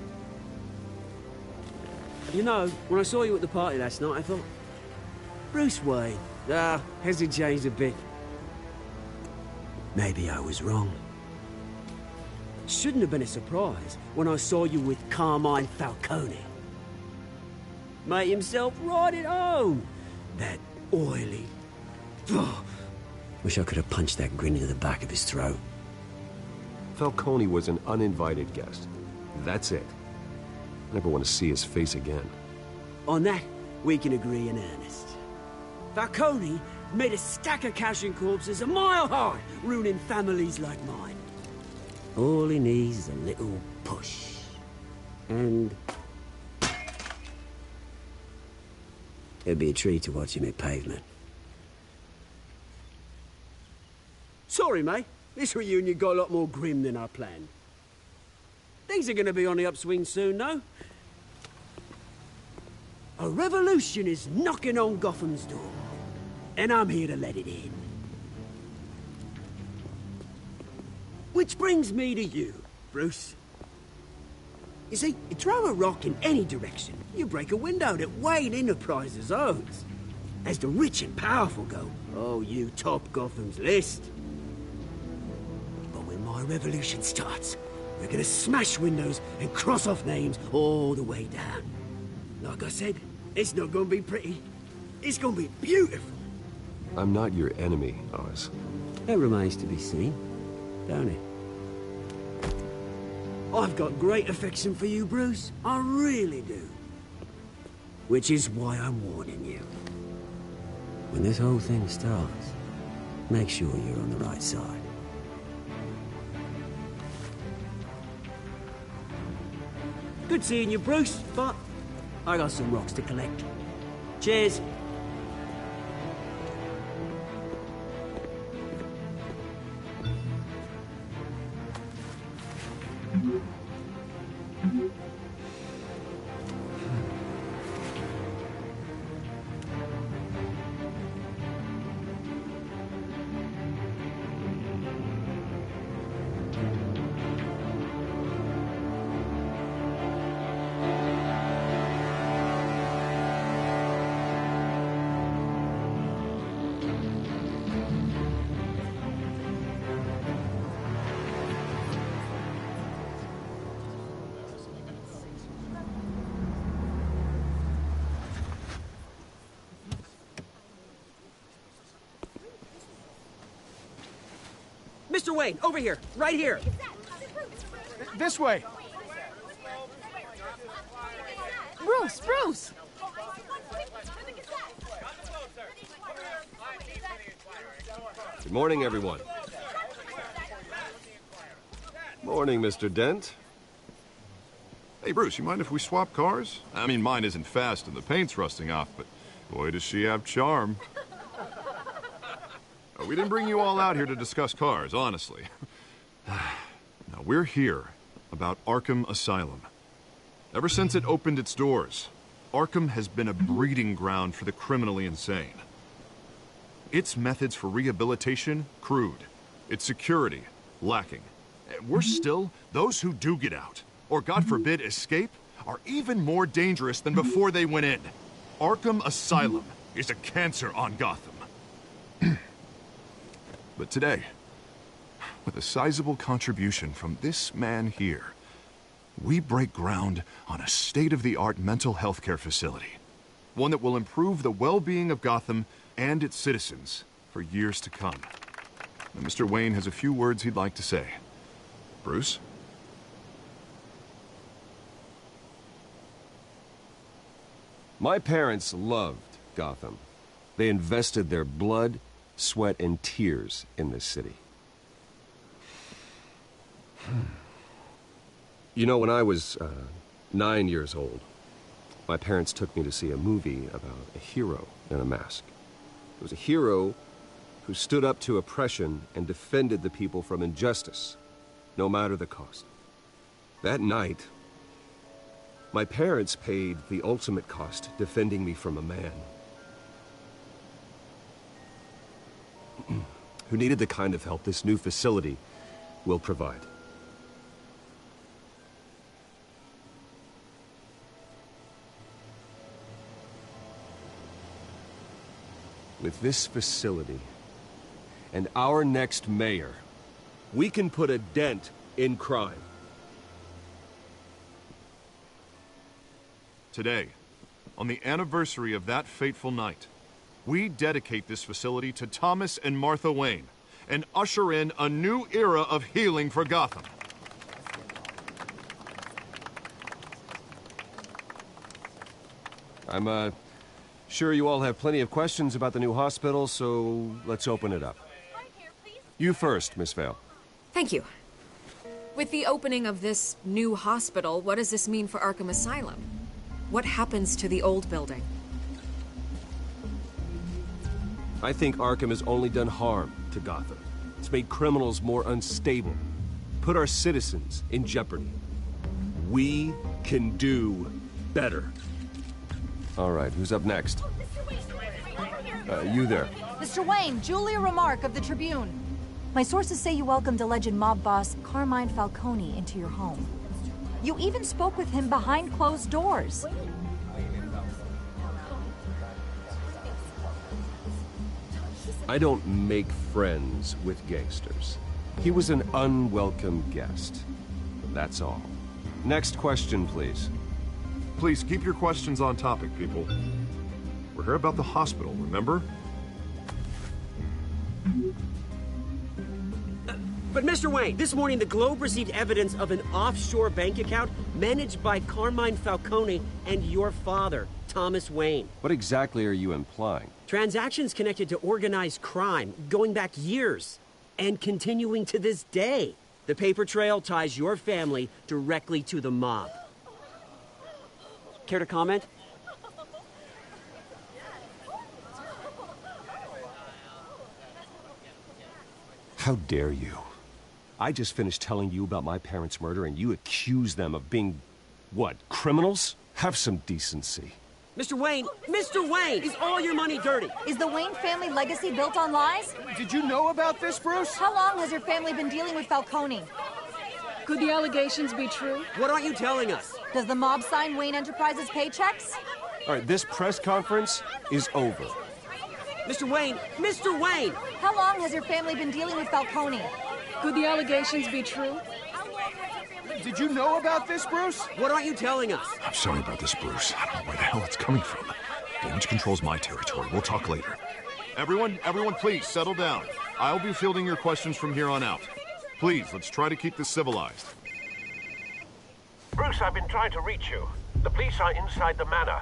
You know, when I saw you at the party last night, I thought... Bruce Wayne. Has he changed a bit? Maybe I was wrong. Shouldn't have been a surprise when I saw you with Carmine Falcone. Made himself right at home. That oily... Wish I could have punched that grin into the back of his throat. Falcone was an uninvited guest. That's it. Never want to see his face again. On that, we can agree in earnest. Falcone made a stack of cash and corpses a mile high, ruining families like mine. All he needs is a little push. And... it'd be a treat to watch him hit pavement. Sorry, mate. This reunion got a lot more grim than I planned. Things are gonna be on the upswing soon, though. A revolution is knocking on Gotham's door. And I'm here to let it in. Which brings me to you, Bruce. You see, you throw a rock in any direction, you break a window that Wayne Enterprises owns. As the rich and powerful go, oh, you top Gotham's list. But when my revolution starts, we're gonna smash windows and cross off names all the way down. Like I said, it's not gonna be pretty. It's gonna be beautiful. I'm not your enemy, Oz. That remains to be seen, don't it? I've got great affection for you, Bruce. I really do. Which is why I'm warning you. When this whole thing starts, make sure you're on the right side. Good seeing you, Bruce, but I got some rocks to collect. Cheers. Mr. Wayne, over here, right here. This way. Bruce! Good morning, everyone. Morning, Mr. Dent. Hey, Bruce, you mind if we swap cars? I mean, mine isn't fast and the paint's rusting off, but boy, does she have charm. We didn't bring you all out here to discuss cars, honestly. Now, we're here about Arkham Asylum. Ever since it opened its doors, Arkham has been a breeding ground for the criminally insane. Its methods for rehabilitation, crude. Its security, lacking. Worse still, those who do get out, or God forbid escape, are even more dangerous than before they went in. Arkham Asylum is a cancer on Gotham. But today, with a sizable contribution from this man here, we break ground on a state-of-the-art mental health care facility. One that will improve the well-being of Gotham and its citizens for years to come. Now, Mr. Wayne has a few words he'd like to say. Bruce? My parents loved Gotham. They invested their blood, sweat, and tears in this city. You know, when I was 9 years old, my parents took me to see a movie about a hero in a mask. It was a hero who stood up to oppression and defended the people from injustice, no matter the cost. That night, my parents paid the ultimate cost defending me from a man who needed the kind of help this new facility will provide. With this facility and our next mayor, we can put a dent in crime. Today, on the anniversary of that fateful night, we dedicate this facility to Thomas and Martha Wayne and usher in a new era of healing for Gotham. I'm sure you all have plenty of questions about the new hospital, so let's open it up. You first, Miss Vale. Thank you. With the opening of this new hospital, what does this mean for Arkham Asylum? What happens to the old building? I think Arkham has only done harm to Gotham. It's made criminals more unstable, put our citizens in jeopardy. We can do better. All right, who's up next? You there. Mr. Wayne, Julia Remark of the Tribune. My sources say you welcomed alleged mob boss Carmine Falcone into your home. You even spoke with him behind closed doors. I don't make friends with gangsters. He was an unwelcome guest. That's all. Next question, please. Please keep your questions on topic, people. We're here about the hospital, remember? But Mr. Wayne, this morning the Globe received evidence of an offshore bank account managed by Carmine Falcone and your father, Thomas Wayne. What exactly are you implying? Transactions connected to organized crime, going back years, and continuing to this day. The paper trail ties your family directly to the mob. Care to comment? How dare you? I just finished telling you about my parents' murder and you accuse them of being, what, criminals? Have some decency. Mr. Wayne, is all your money dirty? Is the Wayne family legacy built on lies? Did you know about this, Bruce? How long has your family been dealing with Falcone? Could the allegations be true? What aren't you telling us? Does the mob sign Wayne Enterprises paychecks? All right, this press conference is over. Mr. Wayne! How long has your family been dealing with Falcone? Could the allegations be true? Did you know about this, Bruce? What aren't you telling us? I'm sorry about this, Bruce. I don't know where the hell it's coming from. Damage control's my territory. We'll talk later. Everyone, please, settle down. I'll be fielding your questions from here on out. Please, let's try to keep this civilized. Bruce, I've been trying to reach you. The police are inside the Manor.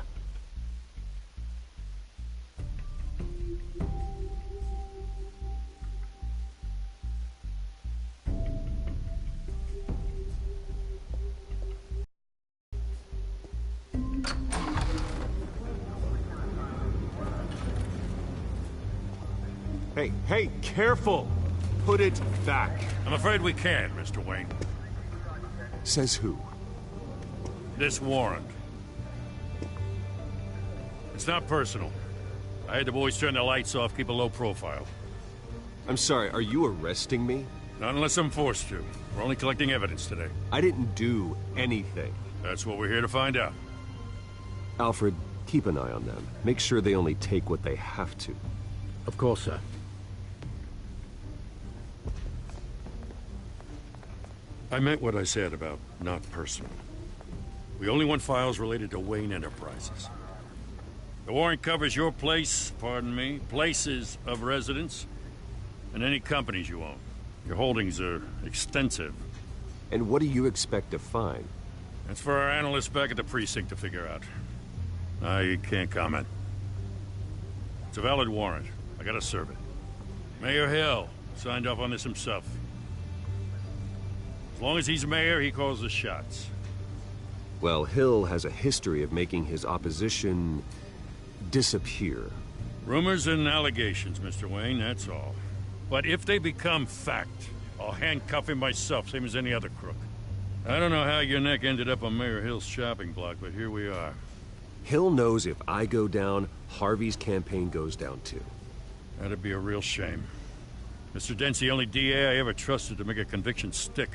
Hey, careful! Put it back. I'm afraid we can't, Mr. Wayne. Says who? This warrant. It's not personal. I had the boys turn the lights off, keep a low profile. I'm sorry, are you arresting me? Not unless I'm forced to. We're only collecting evidence today. I didn't do anything. That's what we're here to find out. Alfred, keep an eye on them. Make sure they only take what they have to. Of course, sir. I meant what I said about not personal. We only want files related to Wayne Enterprises. The warrant covers your place, pardon me, places of residence, and any companies you own. Your holdings are extensive. And what do you expect to find? That's for our analysts back at the precinct to figure out. I can't comment. It's a valid warrant. I gotta serve it. Mayor Hill signed off on this himself. As long as he's mayor, he calls the shots. Well, Hill has a history of making his opposition disappear. Rumors and allegations, Mr. Wayne, that's all. But if they become fact, I'll handcuff him myself, same as any other crook. I don't know how your neck ended up on Mayor Hill's shopping block, but here we are. Hill knows if I go down, Harvey's campaign goes down too. That'd be a real shame. Mr. Dent's the only DA I ever trusted to make a conviction stick.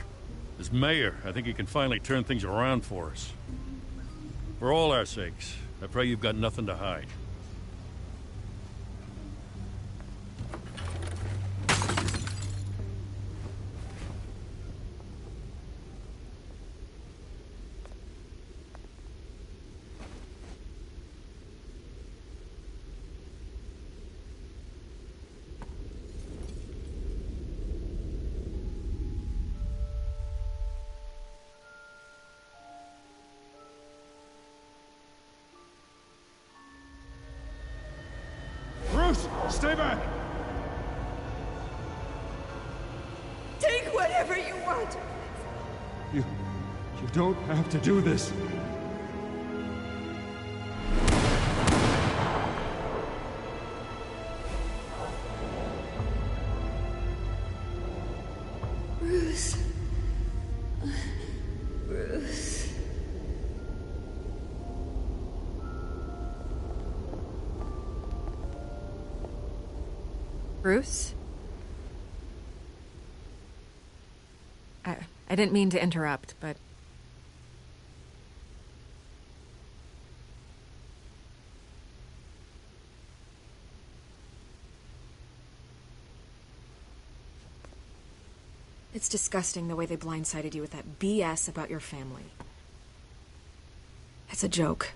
As mayor, I think he can finally turn things around for us. For all our sakes, I pray you've got nothing to hide. Bruce, stay back! Take whatever you want. You don't have to do this. Bruce. Bruce. Bruce? I didn't mean to interrupt, but... It's disgusting the way they blindsided you with that BS about your family. It's a joke.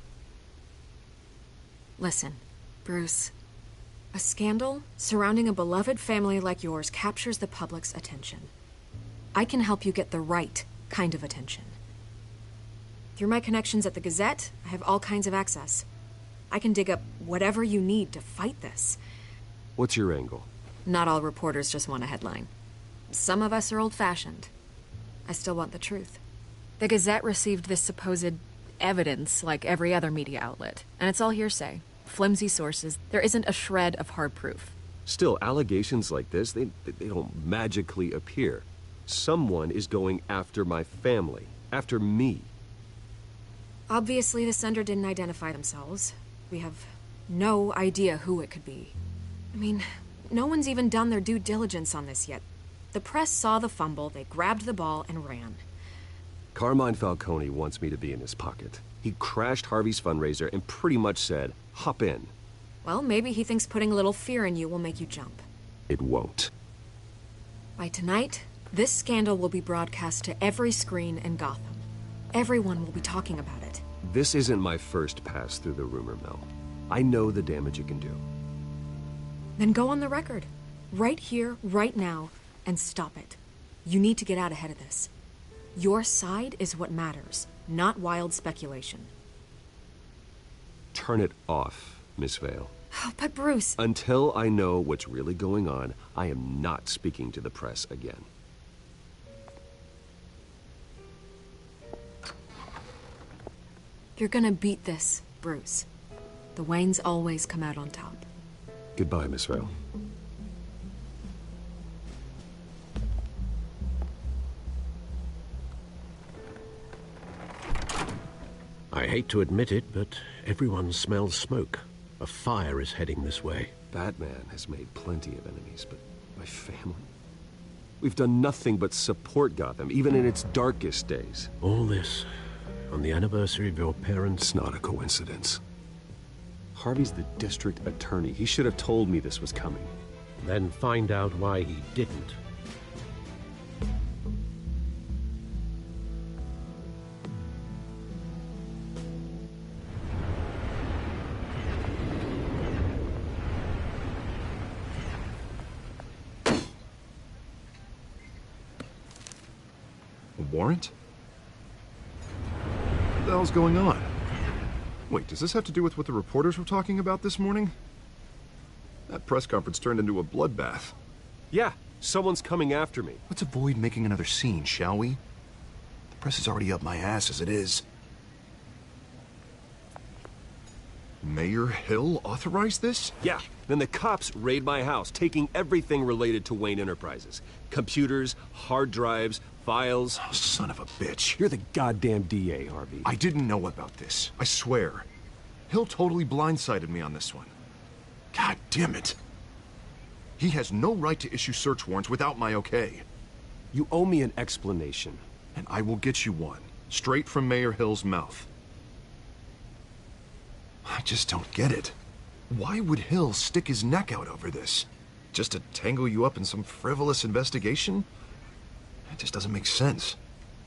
Listen, Bruce. A scandal surrounding a beloved family like yours captures the public's attention. I can help you get the right kind of attention. Through my connections at the Gazette, I have all kinds of access. I can dig up whatever you need to fight this. What's your angle? Not all reporters just want a headline. Some of us are old-fashioned. I still want the truth. The Gazette received this supposed evidence like every other media outlet, and it's all hearsay. Flimsy sources. There isn't a shred of hard proof. Still, allegations like this, they don't magically appear. Someone is going after my family, after me. Obviously, the sender didn't identify themselves. We have no idea who it could be. I mean, no one's even done their due diligence on this yet. The press saw the fumble, they grabbed the ball and ran. Carmine Falcone wants me to be in his pocket. He crashed Harvey's fundraiser and pretty much said, hop in. Well, maybe he thinks putting a little fear in you will make you jump. It won't. By tonight, this scandal will be broadcast to every screen in Gotham. Everyone will be talking about it. This isn't my first pass through the rumor mill. I know the damage it can do. Then go on the record. Right here, right now, and stop it. You need to get out ahead of this. Your side is what matters, not wild speculation. Turn it off, Miss Vale. Oh, but Bruce... Until I know what's really going on, I am not speaking to the press again. You're gonna beat this, Bruce. The Waynes always come out on top. Goodbye, Miss Vale. I hate to admit it, but everyone smells smoke. A fire is heading this way. Batman has made plenty of enemies, but my family? We've done nothing but support Gotham, even in its darkest days. All this on the anniversary of your parents'... It's not a coincidence. Harvey's the district attorney. He should have told me this was coming. Then find out why he didn't. A warrant? What the hell's going on? Wait, does this have to do with what the reporters were talking about this morning? That press conference turned into a bloodbath. Yeah, someone's coming after me. Let's avoid making another scene, shall we? The press is already up my ass as it is. Mayor Hill authorized this? Yeah, then the cops raid my house, taking everything related to Wayne Enterprises. Computers, hard drives, files. Oh, son of a bitch. You're the goddamn DA, Harvey. I didn't know about this. I swear. Hill totally blindsided me on this one. God damn it. He has no right to issue search warrants without my okay. You owe me an explanation. And I will get you one, straight from Mayor Hill's mouth. I just don't get it. Why would Hill stick his neck out over this? Just to tangle you up in some frivolous investigation? It just doesn't make sense.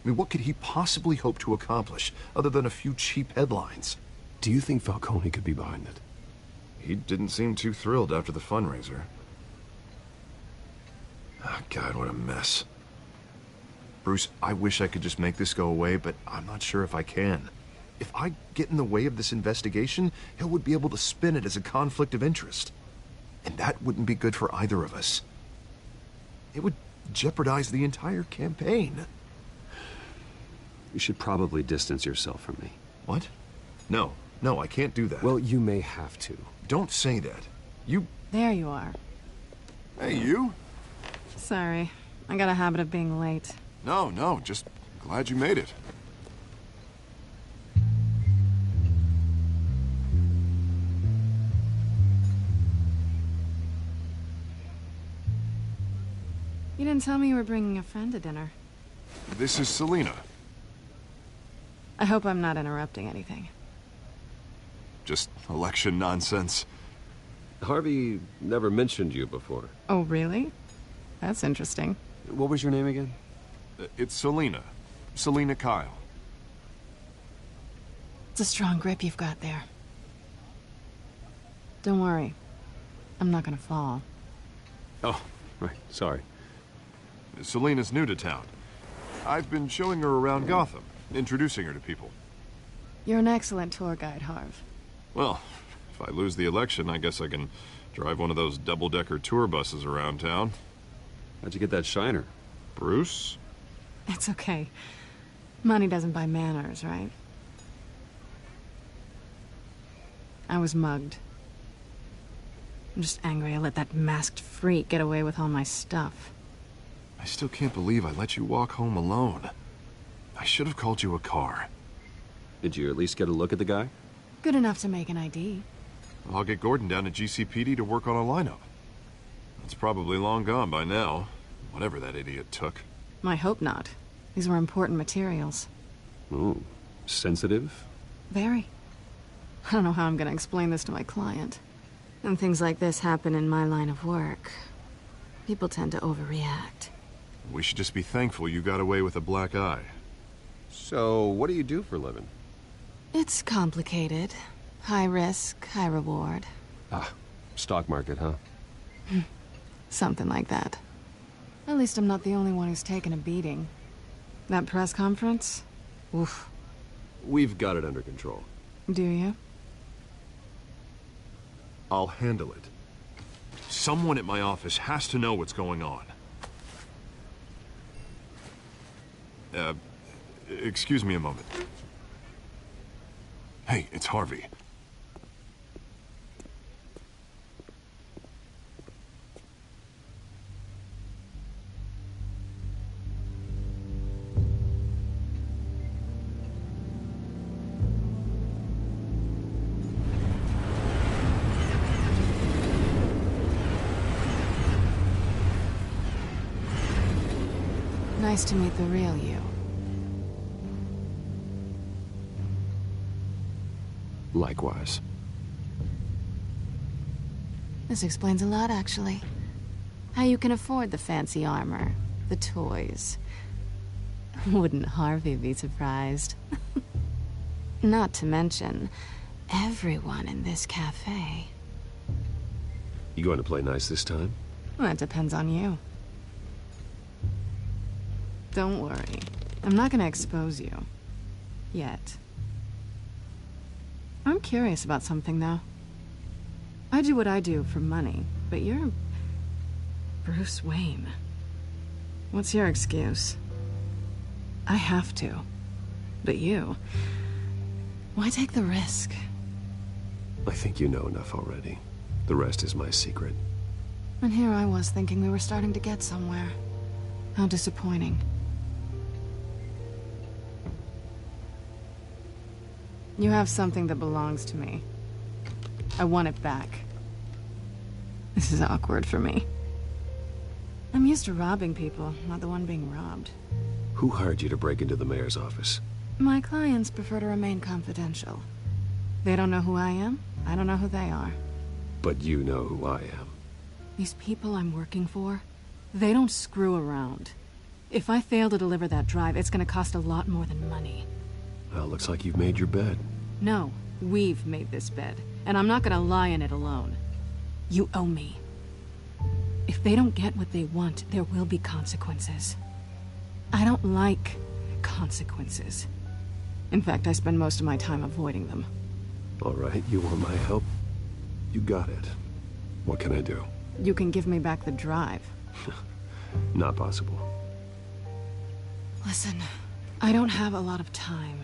I mean, what could he possibly hope to accomplish other than a few cheap headlines? Do you think Falcone could be behind it? He didn't seem too thrilled after the fundraiser. Oh, God, what a mess. Bruce, I wish I could just make this go away, but I'm not sure if I can. If I get in the way of this investigation, Hill would be able to spin it as a conflict of interest. And that wouldn't be good for either of us. It would jeopardize the entire campaign. You should probably distance yourself from me. What? No, I can't do that. Well, you may have to. Don't say that. You... There you are. Hey, you? Sorry. I got a habit of being late. No, just glad you made it. You didn't tell me you were bringing a friend to dinner. This is Selina. I hope I'm not interrupting anything. Just election nonsense. Harvey never mentioned you before. Oh, really? That's interesting. What was your name again? It's Selina. Selina Kyle. It's a strong grip you've got there. Don't worry. I'm not gonna fall. Oh, right. Sorry. Selina's new to town. I've been showing her around Gotham, introducing her to people. You're an excellent tour guide, Harv. Well, if I lose the election, I guess I can drive one of those double-decker tour buses around town. How'd you get that shiner? Bruce? It's okay. Money doesn't buy manners, right? I was mugged. I'm just angry I let that masked freak get away with all my stuff. I still can't believe I let you walk home alone. I should have called you a car. Did you at least get a look at the guy? Good enough to make an ID. I'll get Gordon down to GCPD to work on a lineup. It's probably long gone by now, whatever that idiot took. I hope not. These were important materials. Ooh, sensitive? Very. I don't know how I'm gonna explain this to my client. When things like this happen in my line of work, people tend to overreact. We should just be thankful you got away with a black eye. So, what do you do for a living? It's complicated. High risk, high reward. Ah, stock market, huh? Something like that. At least I'm not the only one who's taken a beating. That press conference? Oof. We've got it under control. Do you? I'll handle it. Someone at my office has to know what's going on. Excuse me a moment. Hey, it's Harvey. Nice to meet the real you. Likewise. This explains a lot, actually. How you can afford the fancy armor, the toys. Wouldn't Harvey be surprised? Not to mention, everyone in this cafe. You going to play nice this time? Well, that depends on you. Don't worry. I'm not gonna expose you. Yet. I'm curious about something, though. I do what I do for money, but you're... Bruce Wayne. What's your excuse? I have to. But you... Why take the risk? I think you know enough already. The rest is my secret. And here I was thinking we were starting to get somewhere. How disappointing. You have something that belongs to me. I want it back. This is awkward for me. I'm used to robbing people, not the one being robbed. Who hired you to break into the mayor's office? My clients prefer to remain confidential. They don't know who I am. I don't know who they are. But you know who I am. These people I'm working for, they don't screw around. If I fail to deliver that drive, it's gonna cost a lot more than money. Well, looks like you've made your bed. No, we've made this bed, and I'm not gonna lie in it alone. You owe me. If they don't get what they want, there will be consequences. I don't like consequences. In fact, I spend most of my time avoiding them. All right, you want my help? You got it. What can I do? You can give me back the drive. Not possible. Listen, I don't have a lot of time.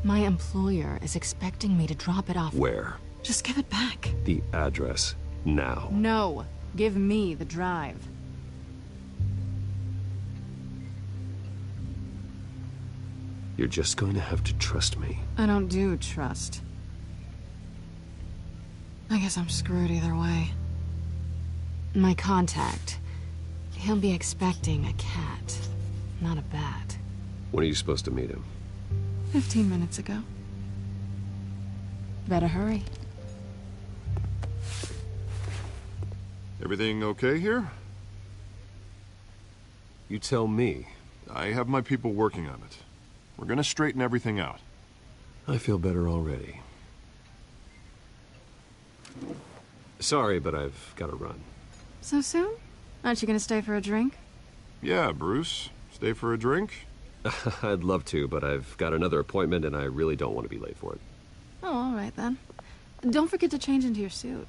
My employer is expecting me to drop it off. Where? Just give it back. The address, now. No, give me the drive. You're just going to have to trust me. I don't do trust. I guess I'm screwed either way. My contact, he'll be expecting a cat, not a bat. When are you supposed to meet him? 15 minutes ago. Better hurry. Everything okay here? You tell me. I have my people working on it. We're gonna straighten everything out. I feel better already. Sorry, but I've got to run. So soon? Aren't you gonna stay for a drink? Yeah, Bruce. Stay for a drink? I'd love to, but I've got another appointment and I really don't want to be late for it. Oh, all right then. Don't forget to change into your suit.